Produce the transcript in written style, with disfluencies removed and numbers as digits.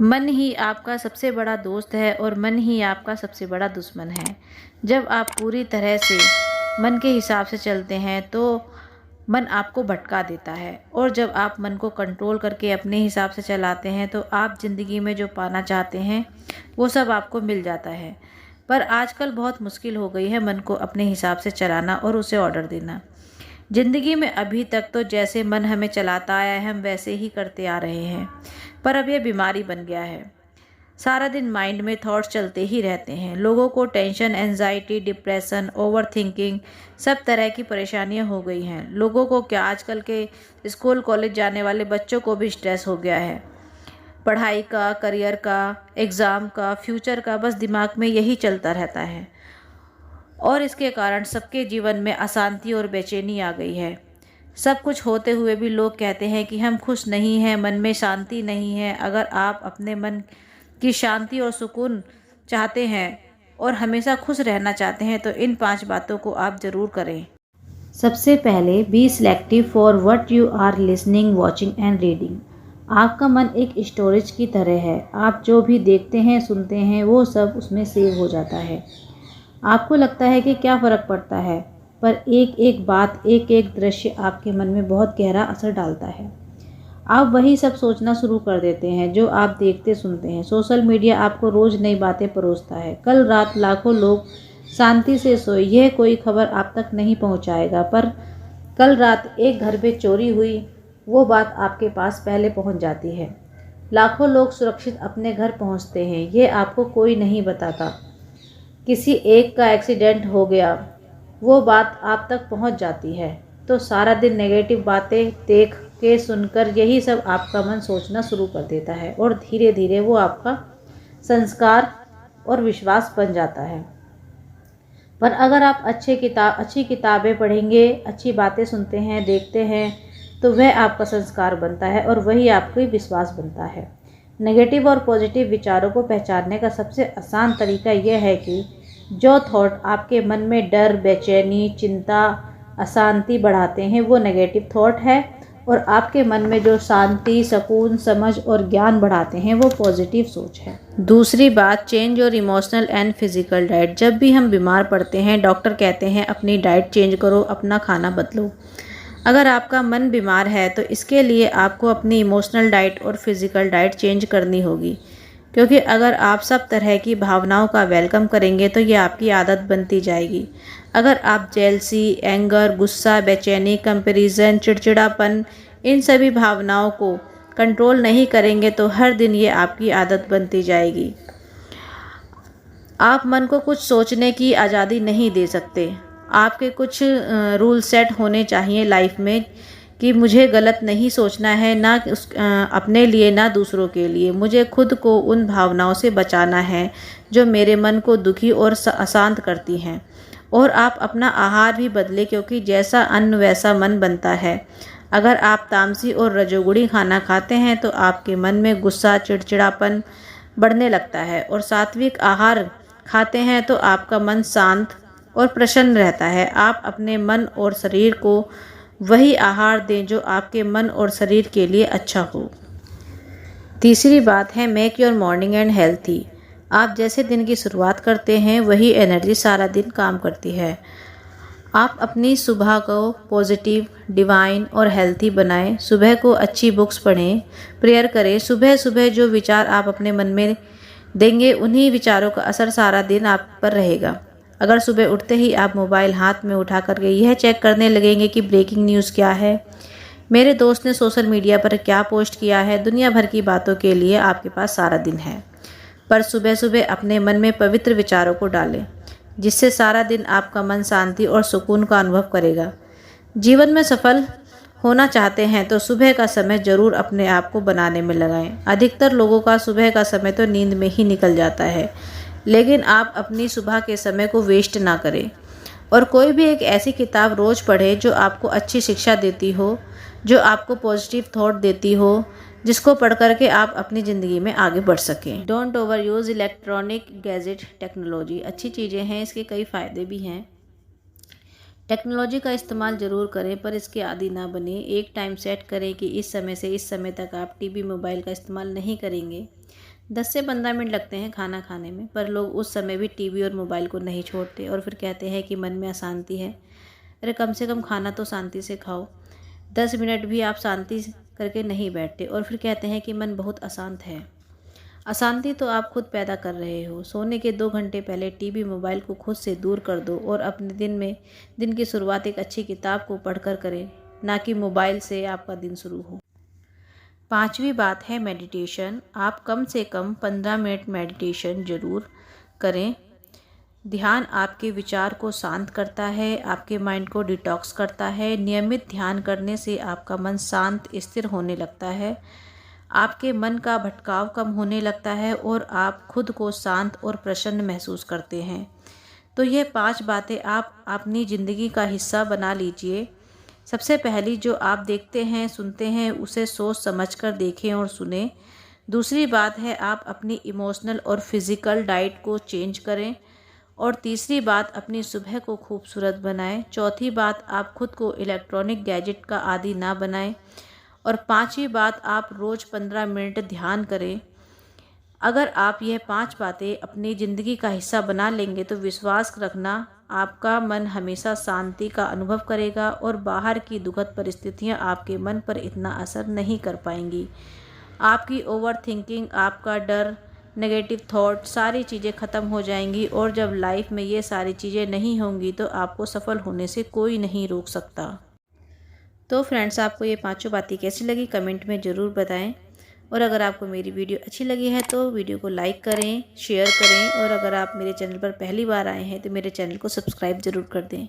मन ही आपका सबसे बड़ा दोस्त है और मन ही आपका सबसे बड़ा दुश्मन है। जब आप पूरी तरह से मन के हिसाब से चलते हैं तो मन आपको भटका देता है, और जब आप मन को कंट्रोल करके अपने हिसाब से चलाते हैं तो आप ज़िंदगी में जो पाना चाहते हैं वो सब आपको मिल जाता है। पर आजकल बहुत मुश्किल हो गई है मन को अपने हिसाब से चलाना और उसे ऑर्डर देना। ज़िंदगी में अभी तक तो जैसे मन हमें चलाता आया है हम वैसे ही करते आ रहे हैं, पर अब यह बीमारी बन गया है। सारा दिन माइंड में थॉट्स चलते ही रहते हैं। लोगों को tension, anxiety, depression, over thinking, सब तरह की परेशानियां हो गई हैं। लोगों को क्या, आजकल के स्कूल कॉलेज जाने वाले बच्चों को भी स्ट्रेस हो गया है। पढ़ाई का, करियर का, एग्ज़ाम का, फ्यूचर का, बस दिमाग में यही चलता रहता है। और इसके कारण सबके जीवन में अशांति और बेचैनी आ गई है। सब कुछ होते हुए भी लोग कहते हैं कि हम खुश नहीं हैं, मन में शांति नहीं है। अगर आप अपने मन की शांति और सुकून चाहते हैं और हमेशा खुश रहना चाहते हैं तो इन 5 बातों को आप ज़रूर करें। सबसे पहले, be selective for what you are listening, watching and reading. आपका मन एक स्टोरेज की तरह है। आप जो भी देखते हैं, सुनते हैं, वो सब उसमें सेव हो जाता है। आपको लगता है कि क्या फ़र्क पड़ता है, पर एक एक बात, एक एक दृश्य आपके मन में बहुत गहरा असर डालता है। आप वही सब सोचना शुरू कर देते हैं जो आप देखते सुनते हैं। सोशल मीडिया आपको रोज़ नई बातें परोसता है। कल रात लाखों लोग शांति से सोए, यह कोई खबर आप तक नहीं पहुंचाएगा, पर कल रात एक घर में चोरी हुई, वो बात आपके पास पहले पहुंच जाती है। लाखों लोग सुरक्षित अपने घर पहुंचते हैं, ये आपको कोई नहीं बताता। किसी एक का एक्सीडेंट हो गया, वो बात आप तक पहुंच जाती है। तो सारा दिन नेगेटिव बातें देख के सुनकर यही सब आपका मन सोचना शुरू कर देता है, और धीरे धीरे वो आपका संस्कार और विश्वास बन जाता है। पर अगर आप अच्छी किताबें पढ़ेंगे, अच्छी बातें सुनते हैं, देखते हैं, तो वह आपका संस्कार बनता है और वही आपका विश्वास बनता है। नेगेटिव और पॉजिटिव विचारों को पहचानने का सबसे आसान तरीका यह है कि जो थॉट आपके मन में डर, बेचैनी, चिंता, अशांति बढ़ाते हैं वो नेगेटिव थॉट है, और आपके मन में जो शांति, सुकून, समझ और ज्ञान बढ़ाते हैं वो पॉजिटिव सोच है। दूसरी बात, change your emotional and physical diet. जब भी हम बीमार पड़ते हैं डॉक्टर कहते हैं अपनी डाइट चेंज करो, अपना खाना बदलो। अगर आपका मन बीमार है तो इसके लिए आपको अपनी इमोशनल डाइट और फिज़िकल डाइट चेंज करनी होगी, क्योंकि अगर आप सब तरह की भावनाओं का वेलकम करेंगे तो ये आपकी आदत बनती जाएगी। अगर आप जेलसी, एंगर, गुस्सा, बेचैनी, कंपैरिजन, चिड़चिड़ापन, इन सभी भावनाओं को कंट्रोल नहीं करेंगे तो हर दिन ये आपकी आदत बनती जाएगी। आप मन को कुछ सोचने की आज़ादी नहीं दे सकते। आपके कुछ रूल सेट होने चाहिए लाइफ में कि मुझे गलत नहीं सोचना है, ना अपने लिए ना दूसरों के लिए। मुझे खुद को उन भावनाओं से बचाना है जो मेरे मन को दुखी और अशांत करती हैं। और आप अपना आहार भी बदलें, क्योंकि जैसा अन्न वैसा मन बनता है। अगर आप तामसी और रजोगुणी खाना खाते हैं तो आपके मन में गुस्सा, चिड़चिड़ापन बढ़ने लगता है, और सात्विक आहार खाते हैं तो आपका मन शांत और प्रसन्न रहता है। आप अपने मन और शरीर को वही आहार दें जो आपके मन और शरीर के लिए अच्छा हो। तीसरी बात है, make your morning and healthy. आप जैसे दिन की शुरुआत करते हैं वही एनर्जी सारा दिन काम करती है। आप अपनी सुबह को पॉजिटिव, डिवाइन और हेल्थी बनाएं। सुबह को अच्छी बुक्स पढ़ें, प्रेयर करें। सुबह सुबह जो विचार आप अपने मन में देंगे उन्हीं विचारों का असर सारा दिन आप पर रहेगा। अगर सुबह उठते ही आप मोबाइल हाथ में उठा करके यह चेक करने लगेंगे कि ब्रेकिंग न्यूज़ क्या है, मेरे दोस्त ने सोशल मीडिया पर क्या पोस्ट किया है, दुनिया भर की बातों के लिए आपके पास सारा दिन है। पर सुबह सुबह अपने मन में पवित्र विचारों को डालें, जिससे सारा दिन आपका मन शांति और सुकून का अनुभव करेगा। जीवन में सफल होना चाहते हैं तो सुबह का समय ज़रूर अपने आप को बनाने में लगाएं। अधिकतर लोगों का सुबह का समय तो नींद में ही निकल जाता है, लेकिन आप अपनी सुबह के समय को वेस्ट ना करें। और कोई भी एक ऐसी किताब रोज़ पढ़ें जो आपको अच्छी शिक्षा देती हो, जो आपको पॉजिटिव थॉट देती हो, जिसको पढ़ करके आप अपनी ज़िंदगी में आगे बढ़ सकें। Don't over use electronic gadget technology. अच्छी चीज़ें हैं, इसके कई फ़ायदे भी हैं। टेक्नोलॉजी का इस्तेमाल ज़रूर करें, पर इसके आदी ना बने। एक टाइम सेट करें कि इस समय से इस समय तक आप टीवी, मोबाइल का इस्तेमाल नहीं करेंगे। 10 से 15 मिनट लगते हैं खाना खाने में, पर लोग उस समय भी टीवी और मोबाइल को नहीं छोड़ते और फिर कहते हैं कि मन में अशांति है। अरे कम से कम खाना तो शांति से खाओ। 10 मिनट भी आप शांति करके नहीं बैठते और फिर कहते हैं कि मन बहुत अशांत है। अशांति तो आप खुद पैदा कर रहे हो। सोने के 2 घंटे पहले टीवी मोबाइल को खुद से दूर कर दो और अपने दिन की शुरुआत एक अच्छी किताब को पढ़कर करें, ना कि मोबाइल से आपका दिन शुरू हो। 5वीं बात है मेडिटेशन। आप कम से कम 15 मिनट मेडिटेशन ज़रूर करें। ध्यान आपके विचार को शांत करता है, आपके माइंड को डिटॉक्स करता है। नियमित ध्यान करने से आपका मन शांत स्थिर होने लगता है, आपके मन का भटकाव कम होने लगता है और आप खुद को शांत और प्रसन्न महसूस करते हैं। तो ये 5 बातें आप अपनी ज़िंदगी का हिस्सा बना लीजिए। सबसे पहली, जो आप देखते हैं सुनते हैं उसे सोच समझ कर देखें और सुने। दूसरी बात है, आप अपनी इमोशनल और फिज़िकल डाइट को चेंज करें। और तीसरी बात, अपनी सुबह को खूबसूरत बनाएं। चौथी बात, आप खुद को इलेक्ट्रॉनिक गैजेट का आदी ना बनाएं। और 5वीं बात, आप रोज़ 15 मिनट ध्यान करें। अगर आप यह 5 बातें अपनी ज़िंदगी का हिस्सा बना लेंगे तो विश्वास रखना, आपका मन हमेशा शांति का अनुभव करेगा और बाहर की दुखद परिस्थितियां आपके मन पर इतना असर नहीं कर पाएंगी। आपकी ओवर थिंकिंग, आपका डर, नेगेटिव थॉट, सारी चीज़ें ख़त्म हो जाएंगी। और जब लाइफ में ये सारी चीज़ें नहीं होंगी तो आपको सफल होने से कोई नहीं रोक सकता। तो फ्रेंड्स, आपको ये 5 बातें कैसी लगी कमेंट में ज़रूर बताएं। और अगर आपको मेरी वीडियो अच्छी लगी है तो वीडियो को लाइक करें, शेयर करें और अगर आप मेरे चैनल पर पहली बार आए हैं तो मेरे चैनल को सब्सक्राइब ज़रूर कर दें।